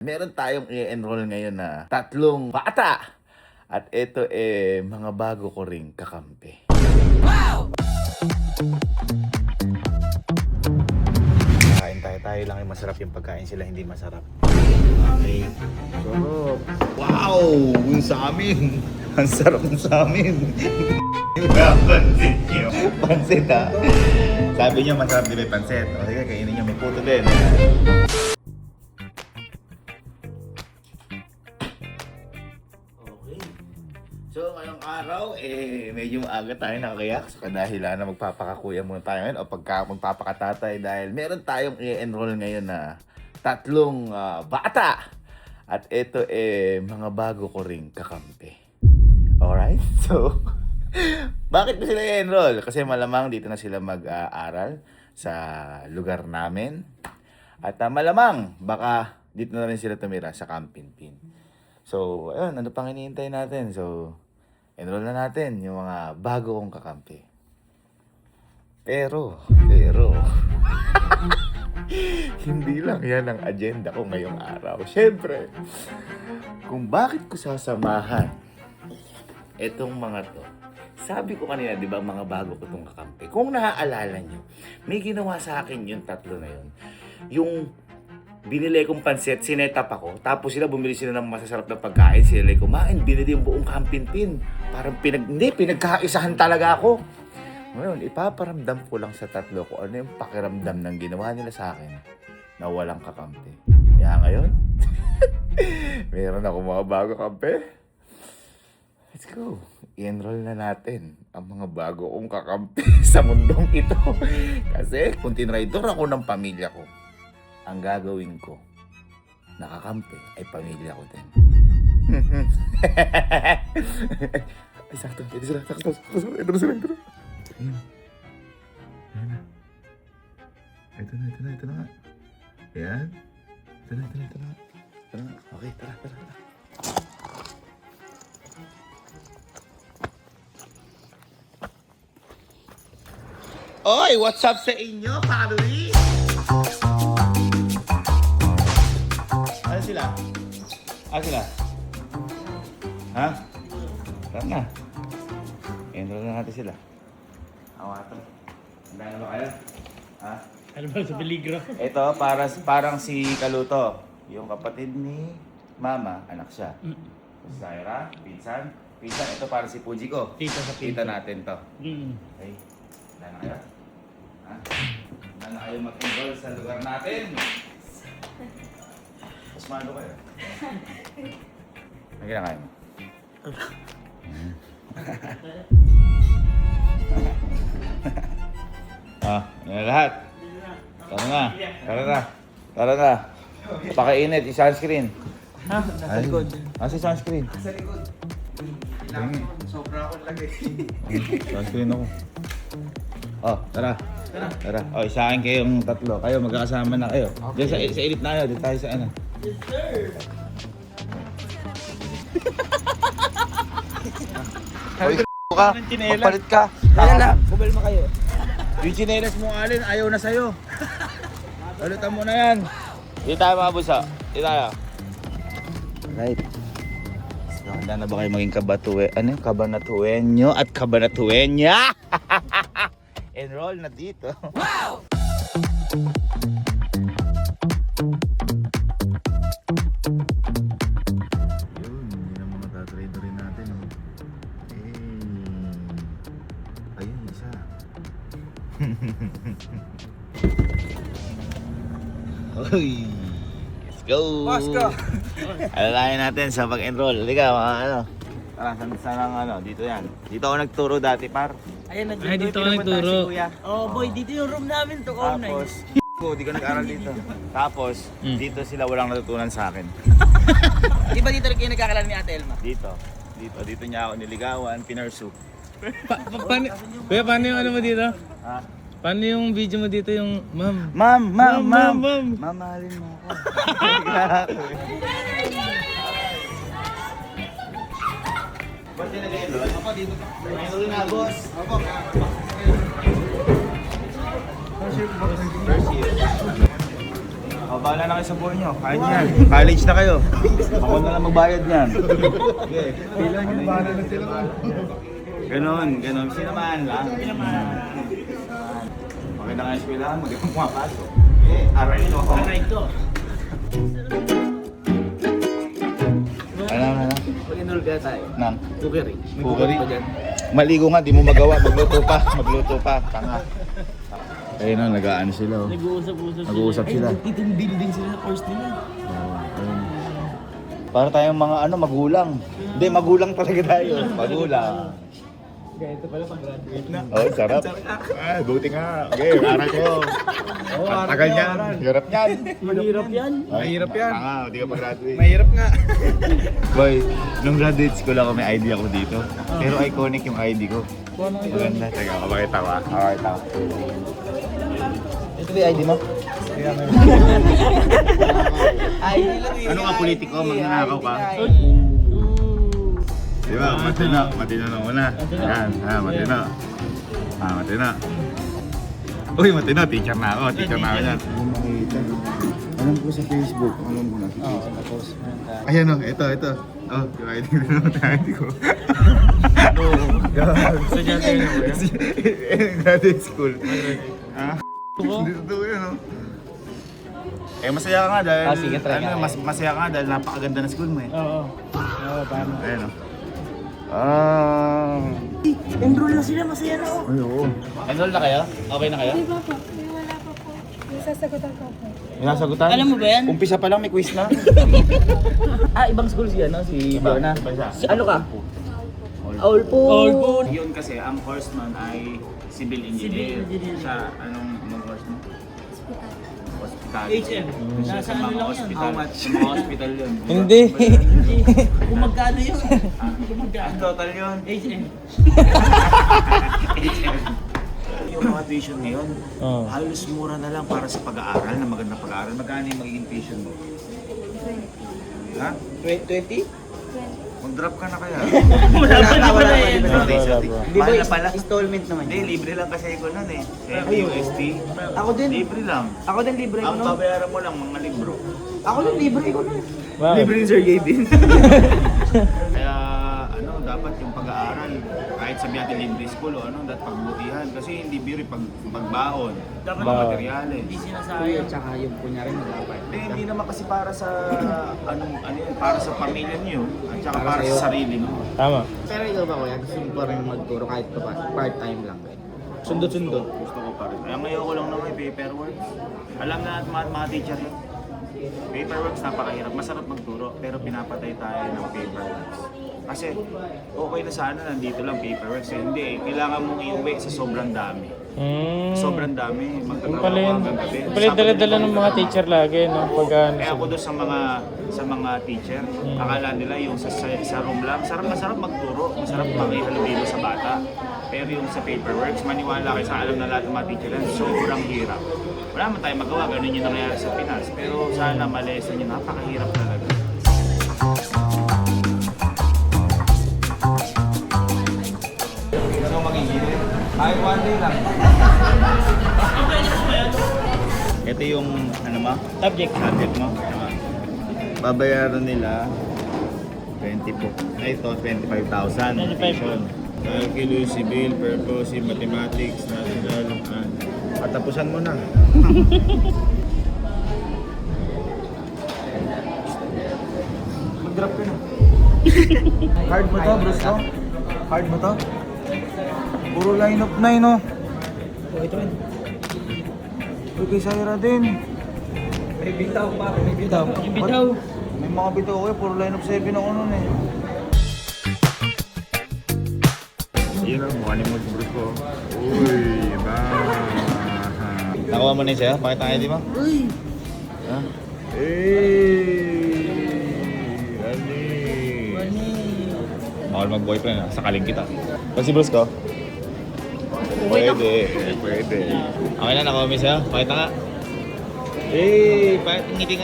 Meron tayong i-enroll ngayon na 3 bata. At ito mga bago ko ring kakampi. Kain tayo lang yung masarap yung pagkain, sila hindi masarap. Okay. So, wow! Yung sa amin. Ang sarap ng sa amin. Pansit nyo. Pansit ha? Sabi nyo masarap din may pansit. O sige, kainin nyo. May puto din. Okay. So, ngayong araw, medyo maaga tayo nakakayak sa kadahilan na magpapakakuya muna tayo ngayon o magpapakatatay dahil meron tayong i-enroll ngayon na 3 bata. At ito mga bago ko ring kakampi. Alright? So, bakit ba sila i-enroll? Kasi malamang dito na sila mag-aaral sa lugar namin. At malamang baka dito na rin sila tumira sa Camp Pinpin. So, ayun, ano pang hinihintay natin? So, enroll na natin yung mga bago kong kakampi. Pero, hindi lang yan ang agenda ko ngayong araw. Siyempre, kung bakit ko sasamahan etong mga to. Sabi ko kanina, di ba, mga bago ko itong kakampi. Kung naaalala nyo, may ginawa sa akin yung 3 na yun. Yung binili kong pansit, sinetap ako. Tapos sila, bumili sila ng masasarap na pagkain. Sila kumain, binili yung buong Kampinpin. Parang pinagkaisahan talaga ako. Ngayon, ipaparamdam ko lang sa 3 ko ano yung pakiramdam ng ginawa nila sa akin na walang kakampi. Kaya ngayon, meron ako mga bago kampi. Let's go. I-enroll na natin ang mga bago kong kakampi sa mundong ito. Kasi kung tinraidor ako ng pamilya ko, ang gagawin ko, nakakampi, ay pamilya ko din. Ay, sakto. Ito sila. Sakto. Ito na sila. Ayun. Ayun na. Ito na nga. Ayan. Ito na. Tara na. Okay, tara. Oy, what's up sa inyo, family? Ano sila? Sila? Ha? Tara na. Enroll na natin sila. Awato. Handa na ba kayo? Ha? Ano ba sa peligro? Ito, parang si Kaluto. Yung kapatid ni Mama, anak siya. Si Zaira, pinsan. Ito para si Puji ko. Tita sa Tita natin to. Mm. Okay. Handa na kayo? Ha? Handa na kayo mag-enroll sa lugar natin? Pasmado kayo. Nagyan kayo mo. Yan na lahat. Tara na. Pakainit, i-sunscreen. Ha? Nasa likod. Si sunscreen. Sa likod. Sobra akong lagay. Sunscreen ako. Tara. Isahin kayong 3. Kayo, magkakasama na kayo. Diyan sa elite na kayo. Dito tayo sa ano. Yes, sir! Ka, magpalit ka. Kaya na, kumalma kayo. Yung chinelas mo alin, ayaw na sa'yo. Alitan mo na yan. Dito tayo mga busa. Dito tayo. Right. So, handa na ba kayo maging kabanatuenyo at kabanatuenya? Enroll na dito. Wow! Yun, yun ang mga tatrader rin natin. Ayun, isa. Hoy! Let's go! Pasko! Alalayan natin sa pag-enroll. Halika, mga ano. Tara, saan dito yan. Dito ako nagturo dati, par. Ayan, Ay, dito ka nagturo. Oh boy, dito yung room namin to. Tapos, di ko nag-aral dito. Tapos, dito sila walang natutunan sa akin. Di ba dito rin kayo nagkakalan ni Ate Elma? Dito niya ako niligawan, pinursu. Paano yung ano mo dito? Ha? Paano yung video mo dito yung ma'am? Ma'am! Ma'am. Mamahalin mo ako. Ba't yan nag-enroll? Ako dito. Enroll na, boss. Ako. First year. bahala na kayo sa buhay nyo. Kaya niyan. College na kayo. Ako na lang magbayad niyan. Okay. Pila nyo, bahala na sila. Ganon. Sinamaan lang. Okay na kayo sa pilahan mo. Di ko pumapasok. Aray ito ako. Ano? Mag-enroll ka tayo. Nang? Cookery. Cookery? Maligo nga, di mo magawa. Magluto pa. Tanga. Ayun na, nag-aano sila. Oh. Nag-uusap sila. Titindil din sila sa course nila. Ayun. Para tayong mga magulang. Hindi, magulang talaga tayo. Magulang. Kaya ito pala pang-graduate na. Oh, sarap. Buti nga. Okay, aral ko. Tagal niyan. Hirap niyan. Mahirap yan. Mahirap yan. Tanga, hindi ka pa-graduate. Mahirap nga. Boy, nung graduate school ako, may ID ako dito. Pero iconic yung ID ko. Maganda. Teka, kapakita ko ah. Kapakita ko. Ito ba yung ID mo? Ay, lang Ano ka, politiko? Magnanakaw ka? Di ba? Matino na una. Yan, matino. Uy, matino. Teacher na ako yan. Alam ko sa Facebook. Alam ko na. Ayan o, ito. Oh, yung ID ko naman. ID ko. Estudyante na ba yan? Graduate school. Hindi totoo yun, no? Masaya ka nga dahil... sige, try nga. Masaya ka nga dahil napakaganda ng school mo eh. Oo. Paano? Ayan o. Enroll na sila, masaya na ako. Ay, oo. Enroll na kayo? Okay na kayo? Di ba po? May wala pa po. May sasagutan ko po. Nasagutan? Alam mo ba yan? Umpisa pa lang may quiz na. Ibang school siya, no? Si Fiona. Iba siya. Ano ka? Olpo. Yun kasi, ang course nun ay civil engineer. Civil engineer. Siya, anong course mo? Hospital. HM. Siya Nasa sa ano mga lang yun? hospital. Sa mga hospital yun. di ba? Hindi. Kung magkano yun? Kung Ang magkano? total yun. HM. Yung mga tuition ngayon, Oo. halos mura na lang para sa pag-aaral, na magandang pag-aaral. Magkano yung magiging tuition mo? Ha? 20? Mag-drop ka na kaya? Wala yan. Di ba pala? Installment naman Hindi, libre lang kasi ko nun eh. Sa UST. Ako din. Libre lang. Ako din libre ko Ang nun. babayaran mo lang mga libro. Ako din libre ko nun. Libre ni Sir Gay din. Kaya dapat yung pag-aaral, kahit sabihin natin libre school o dapat pagbutihan. Kasi hindi biro pagbaon, Dapat mga materyales. Hindi sinasayang. Tsaka yung kunyari mag-apply. Hindi naman kasi para sa para sa pamilya niyo at saka para sa sarili mo. Tama. Pero ikaw ba kuya, gusto mo pa rin magturo kahit pa part-time lang ba? Sundot-sundot. Gusto ko pa rin. Kaya ngayon ko lang naman yung paperwork. Alam na natin mga teacher yun. Paperworks napakahirap. Masarap magturo pero pinapatay tayo ng paperworks. Kasi okay na sana nandito lang paperworks. Hindi eh. Kailangan mong iuwi sa sobrang dami. Sobrang dami. Magtatawa Pala ko yun. hanggang gabi. Pala yung dala-dala ng mga teacher lagi, no? Pag Kaya ako doon sa mga teacher, akala nila yung sa room lang, masarap magturo, masarap makihalubilo sa bata. Pero yung sa paperworks, maniwala kayo sa alam na lahat ng mga teacher yan, sobrang hirap. Wala man tayong magawa, ganun yung nangyayari sa Pinas. Pero sana ma-lesson yun, napakahirap talaga. Ano magiging? Ay, one day lang. Ito yung, ano mo? subject. Subject mo? Babayaran nila 20 po. Ito, 25,000. 25. Calculus, civil, purpose, mathematics, national, patapusan mo na. Mag-drop ka na. Hard ba to, bros? No? Hard ba to? Puro line up 9, no? Uy, kay Syra din. May bitaw pa, may bitaw. Yung bitaw. May mga bitaw ko puro line up 7 ako nun eh. Yun ang mukha ni Mods Bros ko. Uy, ba? Nakuha mo na yung sayo? Pakita nga di ba? Uy! Ha? Ani! Bawal mag-boyfriend, sakaling kita. Pag si Bros ko? Pwede. Okay na, nakuha mo yung sayo? Pakita nga. Ngiti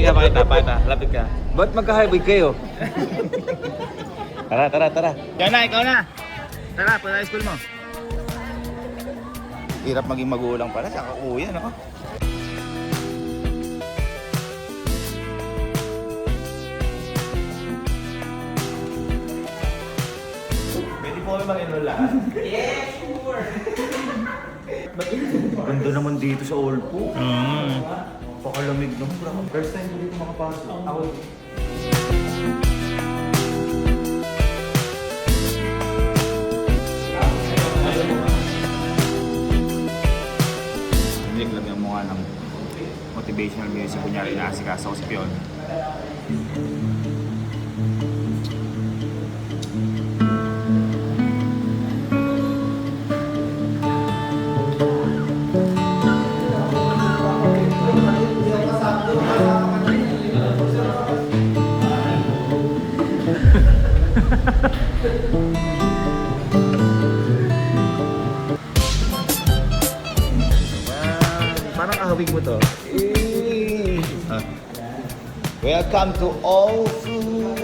ka, pakita. Lapit ka. Ba't magka-hybrid kayo? Tara. Ikaw na. Tara, punta sa school mo. Hirap maging magulang pala, saka kuya, no? naman yun lahat? Ganda naman dito sa Olpo. Mm. Pakalamig naman. First time ko dito makapasok. Ako. Hindi lang yung mukha ng motivational music. Kunyari naasikaso ko si Pion. Parang kahawig mo to. Welcome to All Food.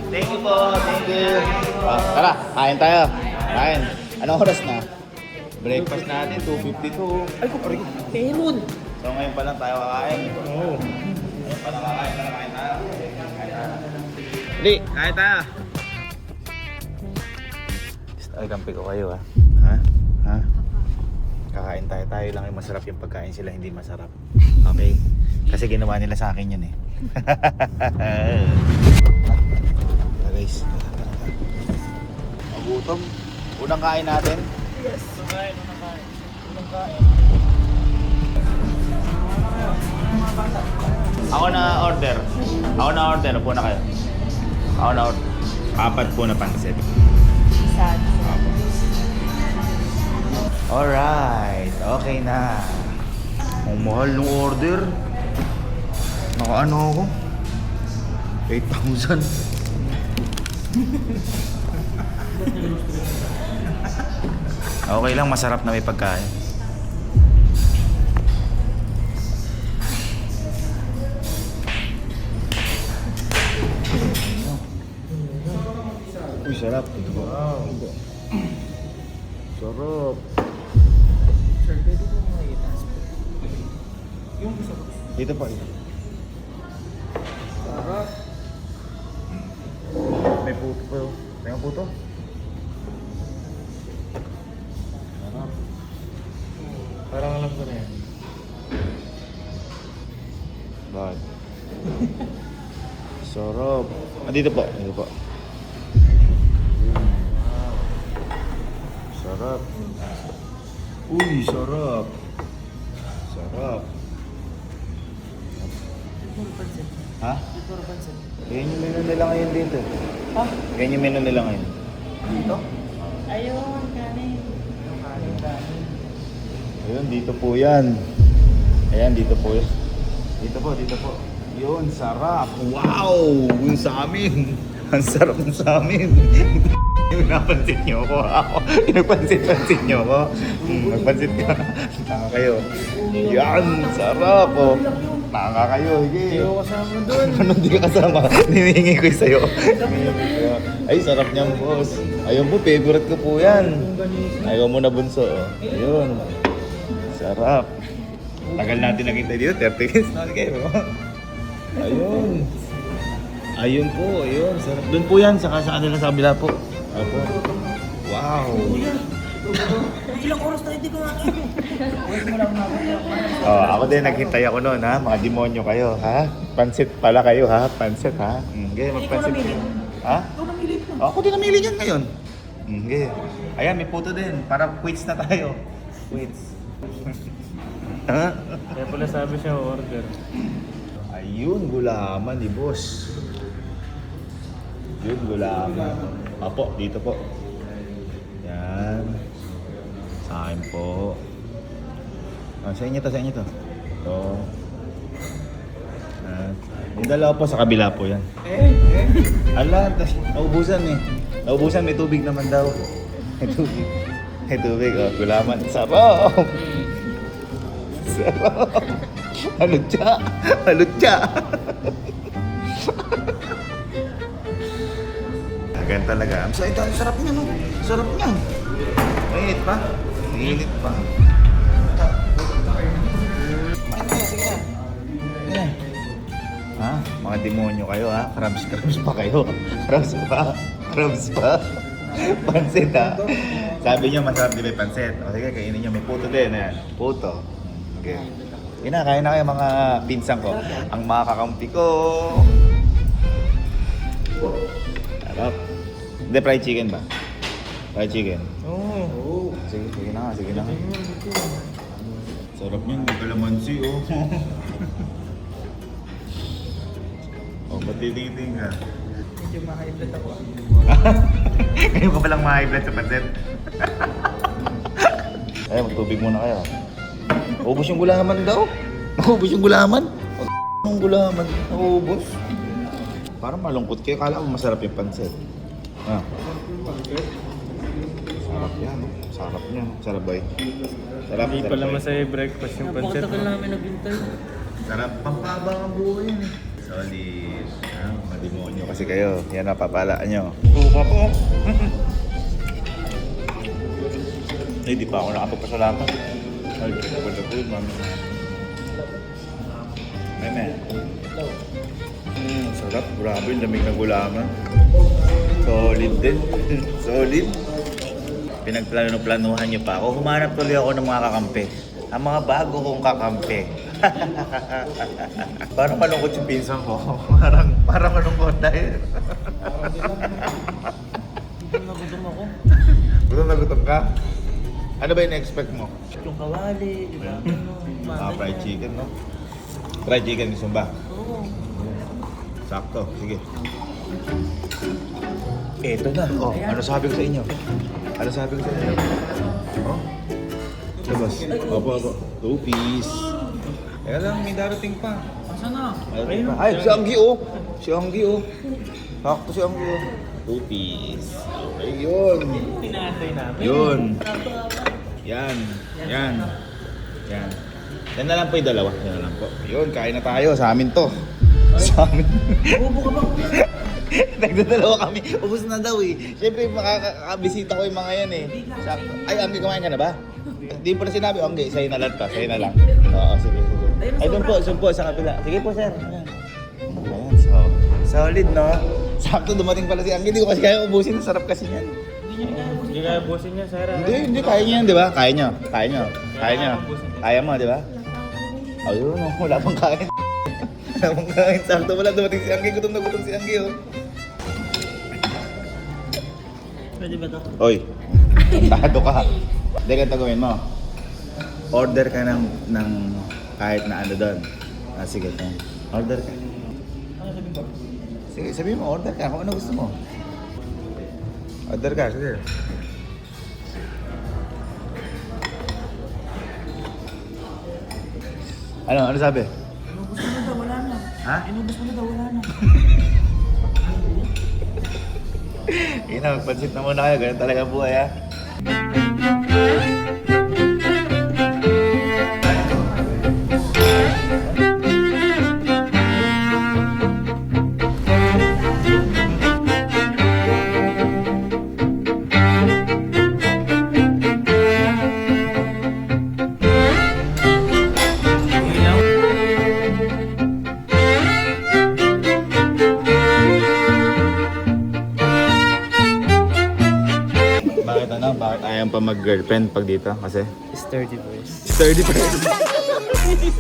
Thank you po, thank you. Tara, kain tayo. Kain. Anong oras na? Breakfast natin, 2:52. Ay, kumpare. Penun. So ngayon pa lang tayo kakain. Oo. Ngayon pa lang kakain tayo. Kain tayo. Hindi, kain tayo. Ay, kampi ko kayo ha. Ha? Ha? Kakain tayo. Tayo lang yung masarap yung pagkain, sila hindi masarap. Okay? Kasi ginawa nila sa akin yun eh. Guys, magutom. Unang kain natin. Yes. Unang kain. Ako na order. Upo na kayo. Ako na order. 4 po na pansit. Alright, okay na. Ang mahal ng order. Nakaano ako? 8,000. Okay lang, masarap na may pagkain. Uy, sarap. Wow. Sarap. Sir, pwede ko mga itaas po. Yung isa ko. Dito pa. Sarap. May puto pa. May puto. Sarap. Parang alam ko na yan. Bakit? Sarap. Dito po. Dito po. Sarap. Uy, sarap. Sarap. Ha? Yan yung menu nila ngayon dito. Ha? Yan yung menu nila ngayon. Dito? Ayun, kanin. Ayun, dito po yan. Ayan, dito po yan. Dito po. Yun, sarap. Wow! Yung sa amin. Ang sarap ng sa amin. Napansin niyo ako. Nagpansit-pansit niyo ako. Nagpansit ka. Tanga kayo. Yan, sarap. Oh. Tanga kayo. Hindi Hindi ko kasama doon. Ano hindi ka kasama? Niningi ko yung sa'yo. Ay, sarap niyan, boss. Ayun po, favorite ko po yan. Ayaw mo na bunso. Oh. Ayun. Sarap. Tagal natin nakita dito, 30 minutes na kayo. Ayun. Ayun po, ayun. Sarap. Doon po yan, saka sa kanila sa kabila po. Apo. Wow. Ilang oras na hindi ko nakita. Oh, ako din naghintay ako noon ha. Mga demonyo kayo ha. Pansit pala kayo ha. Pansit ha. Okay, magpansit. Ha? Ako din namili niyan ngayon. Okay. Ayan, may puto din. Para quits na tayo. Quits. Ha? Kaya pala sabi siya order. Ayun, gulaman ni boss. Yun, gulaman. Apo, dito po. Yan. Sa akin po. Sa inyo to. Ito. Yung dalawa po sa kabila po yan. Ala, naubusan eh. Naubusan, may tubig naman daw. May tubig, oh. Gulaman. Sarap! Sarap! Halutya! Ganyan talaga. Ang sarap niya, no? Sarap niya. Mainit pa? Mainit pa. Ha? Mga demonyo kayo ha? Crabs pa kayo. Crabs pa. Pansit ha. Sabi niyo masarap di ba yung pansit? O sige, kainin niyo. May puto din. Ayan. Puto. Okay. Kinakain na kayo mga pinsan ko. Ang mga kakampi ko. Sarap. Hindi, fried chicken ba? Fried chicken. Oo. Sige, sige na nga, sige na nga. Sarap niyan, may kalamansi oh. Oh, ba't titingin ka? Medyo ma-high-blood ako. Ngayon ka palang ma-high blood sa pansit. Ay, magtubig muna kayo. Naubos yung gulaman daw. Naubos yung gulaman. Ang gulaman, naubos. Parang malungkot kayo. Kala ko masarap yung pansit. Ah. Sarap yan. Oh. Sarap niya. Sarap ba eh? Sarap, Hindi sarap pala ba eh? masaya breakfast yung pancit. Napakatagal namin naghintay. Sarap. Pampabang ang buhay yan eh. Solid. Ah, mademonyo kasi kayo. Yan napapalaan nyo. Buka po. Ay, di pa ako nakapagpasalamat. Ay, for the food, mami. Amen. Sarap. Grabe, yung lamig ng gulaman. Solid din. Solid. Pinagplano-planuhan niyo pa ako. Humanap tuloy ako ng mga kakampi. Ang mga bago kong kakampi. Parang malungkot yung pinsan ko. Parang malungkot dahil. Nagutom ako. Gutom na gutom ka? Ano ba yung expect mo? Yung kawali, di ba? Fried chicken, no? Fried chicken, gusto mo ba? Oo. Sakto, sige. Eto na. Oh, ano sabi ko sa inyo? Ano sabi ko sa inyo? Oh? Labas. Opo. 2 piece. Kaya lang, may darating pa. Asa na? Ay, si Anggi oh. Si Anggi oh. Sakto si Anggi oh. 2 piece. Okay, yun. Tinatay namin. Yun. Yan. Yan. Yan. Yan na lang po yung dalawa. Yan na lang po. Yun, kain na tayo. Sa amin to. Sa amin. Bubo ka ba? Nagdadalawa kami. Ubus na daw eh. Siyempre, makakabisita ko yung mga yan eh. Sakto. Ay, Anggi, kumain ka na ba? Hindi po na sinabi. Anggi, sa'yo na lang to. Sa'yo na lang. Oo, sige. Ay, doon po sa kapila. Sige po, sir. Ayan. Ayan, so, solid, no? Sakto, dumating pala si Anggi. Hindi ko kasi kaya ubusin. Sarap kasi niyan. Hindi kaya busin niya, Sarah. Hindi, kaya niya yan, di ba? Kaya niyo. Kaya mo, di ba? Ayun, oh, wala pang kain. Wala pang kain. Sakto wala dumating si Anggi. Gutom na gutom si Anggi, oh. Pwede ba ito? Oy, tado ka. Hindi, ganito gawin mo. Order ka ng kahit na ano doon. Ah, sige, order ka. Ano sabi mo? Sige, sabihin mo, order ka kung ano gusto mo. Order ka, sige. Ano sabi? Inubos mo na daw, wala na. Ha? Inubos mo na daw, wala na. Ina, magpansit na muna kayo. Ganun talaga buhay, ha? Bakit ayaw pa mag-girlfriend pag dito? Kasi? Sturdy boys. Sturdy pa rin.